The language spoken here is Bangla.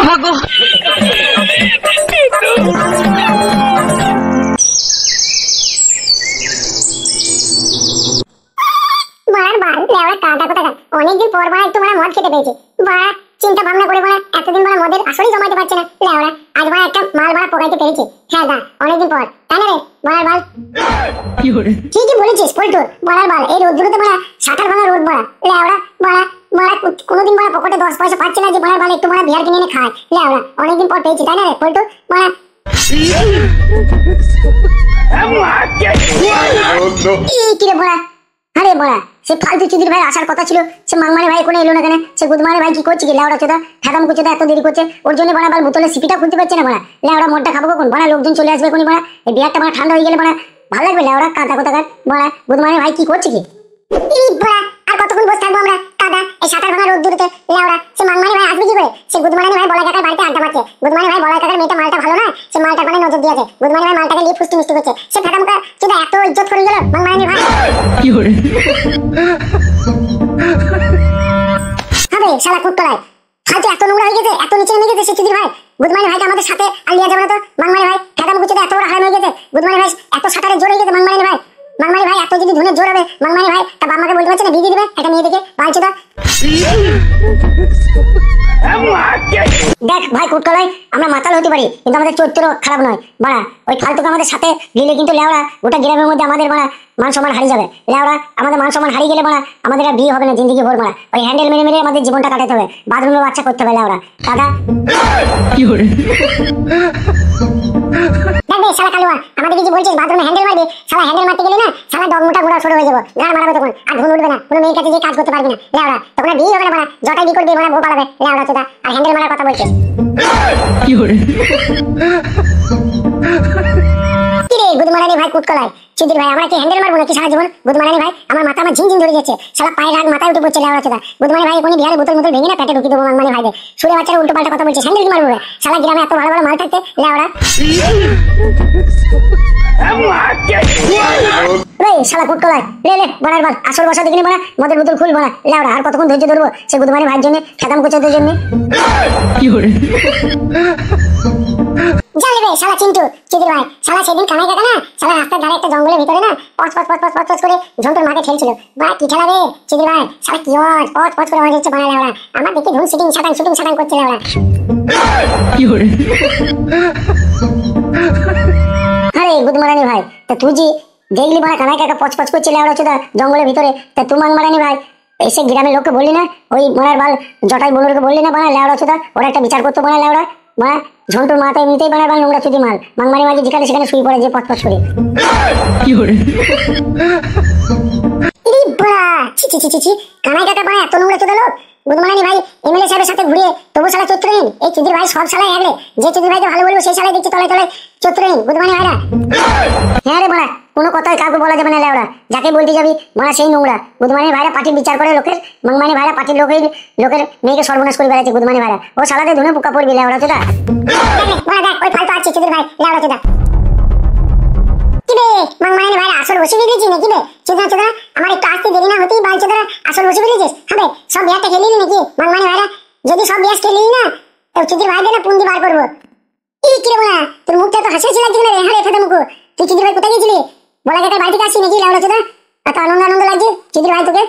ভাগো অনেকদিন পর বাড়া একটু মদ খেতে পেয়েছে বাড়া চিন্তা ভাবনা করে বাড়া এতদিন বাড়া মদের আসলেই জমাতে পারছে না লেওড়া আজ বাড়া একটা মাল বাড়া পোকাইতে পেরেছে হ্যাঁ দা অনেকদিন পর তাই না রে বাড়ার বাল ঠিকই বলেছিস পল্টু বাড়ার বাল এই রোদ্দুরেতে বাড়া শাটার ভাঙা রোদ বাড়া লেওড়া বাড়া বাড়া কোনোদিন বাড়া পকেটে 10 পয়সা পাচ্ছে না যে বাড়ার বাল একটু বাড়া বিয়ার কিনে এনে খায় লেওড়া অনেকদিন পর পেয়েছি তাই না রে পল্টু বাড়া কি রে বাড়া আরে বাড়া সে ফালতু চিদির ভাই আসার কথা ছিল সে মাংমারে ভাই কোনো এলো না কেন সে গুদমারে ভাই কি করছে কি লেওড়া চোদা খাদাম কুচোদা এত দেরি করছে ওর জন্য বাড়া বাল বোতলে সিপিটা খুলতে পারছে না বাড়া লেওড়া মদটা খাবো কখন বাড়া লোকজন চলে আসবে কোনি বাড়া এই বিয়ারটা বাড়া ঠান্ডা হয়ে গেলে বাড়া ভালো লাগবে লেওড়া কাঁদা কোথাকার বাড়া গুদমারে ভাই কি করছে কি বাড়া আর কতক্ষণ বসে থাকবো আমরা কাদা এই শাটার ভাঙা রোদ দূরতে লেওড়া সে মাংমারে ভাই আসবে কি করে সে গুদমারে ভাই বলা কাকার বাড়িতে আড্ডা মারছে গুদমারে ভাই বলা কাকার মেয়েটা মালটা ভালো না সে মালটা মানে নজর দিয়েছে গুদমারে ভাই মালটাকে লিয়ে ফুষ্টি মিষ্টি করছে সে খাদামকা চোদা এত ইজ্জত করে গেল মাংমারে ভাই কি করে হবে শালা কুট্টলাই ফালতু এত নোংরা হয়ে গেছে এত নিচে নেমে গেছে সে চিদির ভাই গুদমারে ভাইকে আমাদের সাথে আর লিয়া যাবে না তো মাংমারে ভাই খাদাম কুচোদা এত বড় হারাম হয়ে গেছে গুদমারে ভাই এত শাটারে জোর হয়ে গেছে মাংমারে ভাই মাংমারে ভাই এত যদি ধুনে জোর হবে মাংমারে ভাই তা বাম্মাকে বলতে পারছে না বিয়ে দিবে একটা মেয়ে দেখে বালচোদা দেখ ভাই কুটকলাই আমরা মাতাল হতে পারি কিন্তু আমাদের চরিত্র খারাপ নয় বাড়া ওই ফালতুকে আমাদের সাথে গেলে কিন্তু লেওড়া গোটা গ্রামের মধ্যে আমাদের বাড়া মান সম্মান হারিয়ে যাবে লেওড়া আমাদের মান সম্মান হারিয়ে গেলে বাড়া আমাদের আর বিয়ে হবে না জিন্দগি ভোর বাড়া ওই হ্যান্ডেল মেরে মেরে আমাদের জীবনটা কাটাতে হবে বাথরুমে বাচ্চা করতে হবে লেওড়া দাদা কি করে দেখবে শালা কালুয়া আমাদের কিছু বলছিস বাথরুমে হ্যান্ডেল মারবি শালা হ্যান্ডেল মারতে গেলে না শালা ডগমোটা ঘোড়া ছোট হয়ে যাবো গাড় মারাবে তখন আর ঘুম উঠবে না কোনো মেয়ের কাছে যে কাজ করতে পারবি না লেওড়া তখন আর বিয়ে হবে না বাড়া জটাই বিয়ে করবি বাড়া বউ পালাবে লেওড়া চোদা আর হ্যান্ডেল মারার কথা বলছিস কি করে কি রে গুদমারানি ভাই কুটকলাই চিদির ভাই আমরা কি হ্যান্ডেল মারবো নাকি সারা জীবন গুদমারানি ভাই আমার মাথা আমার ঝিনঝিন ধরে যাচ্ছে শালা পায়ের রাগ মাথায় উঠে পড়ছে লেওড়া চোদা গুদমারানি ভাই কোনি বিহারে বোতল বোতল ভেঙে না পেটে ঢুকিয়ে দেবো মাংমানি ভাইদের সুরে বাচ্চারা উল্টো পাল্টা কথা বলছে হ্যান্ডেল কি মারবো শালা গ্রামে এত ভালো ভালো মাল থাকতে লেওড়া শালা কুটকলাই লে লে বড়ার বাল আসল বসা দেখিনি বড়া মদের বোতল খুলবো না লেওড়া আর কতক্ষণ ধৈর্য ধরবো সে গুদমারানি ভাইয়ের জন্য খাদাম কুচোদের জন্য কি করে জানবে শালা চিন্টু চিদির ভাই শালা সেদিন কানাই কাকা না শালা রাস্তার ধারে একটা জঙ্গলের ভিতরে না পচ পচ পচ পচ পচ পচ করে ঝন্টুর মাকে ঠেলছিল বা কি খেলা রে চিদির ভাই শালা কি হয় পচ পচ করে হয়ে যাচ্ছে বানা লেওড়া আমার দেখে ধুন শুটিং শাটাং করছে লেওড়া কি করে আরে গুদমারানি ভাই তা তুই যে দেখলি বানা কানাই কাকা পচ পচ করছে লেওড়া চোদা জঙ্গলের ভিতরে তা তুই মাংমারানি ভাই এসে গ্রামের লোককে বললি না ওই মরার বাল জটাই বনুরকে বললি না বানা লেওড়া চোদা ওরা একটা বিচার করতো বানা লেওড়া মা ঝন্টুর মাথা এমনিতেই বানার বাল নোংরা চুদি মাল মাংমারি মাঝে যেখানে সেখানে শুয়ে পড়ে যে পট পট করে কি করে ইরি বড়া ছি ছি ছি ছি কানাই কাকা বানা এত নোংরা চোদা লোক গুদমারানি ভাই এমএলএ সাহেবের সাথে ঘুরিয়ে তবু শালা চত্রহীন এই চিদির ভাই সব শালাই একরে যে চিদির ভাইকে ভালো বলবো সেই শালাই দেখছি তলায় তলায় চত্রহীন গুদমারানি ভাইরা হ্যাঁ রে বড়া কোনো কথাই কাউকে বলা যাবে না লেওড়া যাকে বলতে যাবি বড়া সেই নোংরা গুদমারানি ভাইরা পার্টির বিচার করে লোকের মাংমানি ভাইরা পার্টির লোকের মেয়েকে সর্বনাশ করে বেড়াচ্ছে গুদমারানি ভাইরা ও শালাতে ধুনে পোকা পড়বি লেওড়া চোদা বড়া দেখ ওই ফালতু আছে চিদির ভাই লেওড়া চোদা কিবে মাংমানি ভাইরা আসল বসে গেছিস নাকি বে চোদা চোদা আমার একটু আসতে দেরি না হতেই বাল চোদা আসল বসে গেছিস হবে সব বিয়ারটা খেলি নাকি মাংমানি ভাইরা যদি সব বিয়ার খেলি না তো চিদির ভাইদের না পুঞ্জি বার করবো এই কি রে বড়া তোর মুখটা তো হাসি হাসি লাগছে না রে হারে ফেদা মুখ তুই চিদির ভাই কোথায় গেছিলি বলা কাকার বাড়ি থেকে আসছি নাকি লেওড়া চোদা এত আনন্দ লাগছে চিদির ভাই তোকে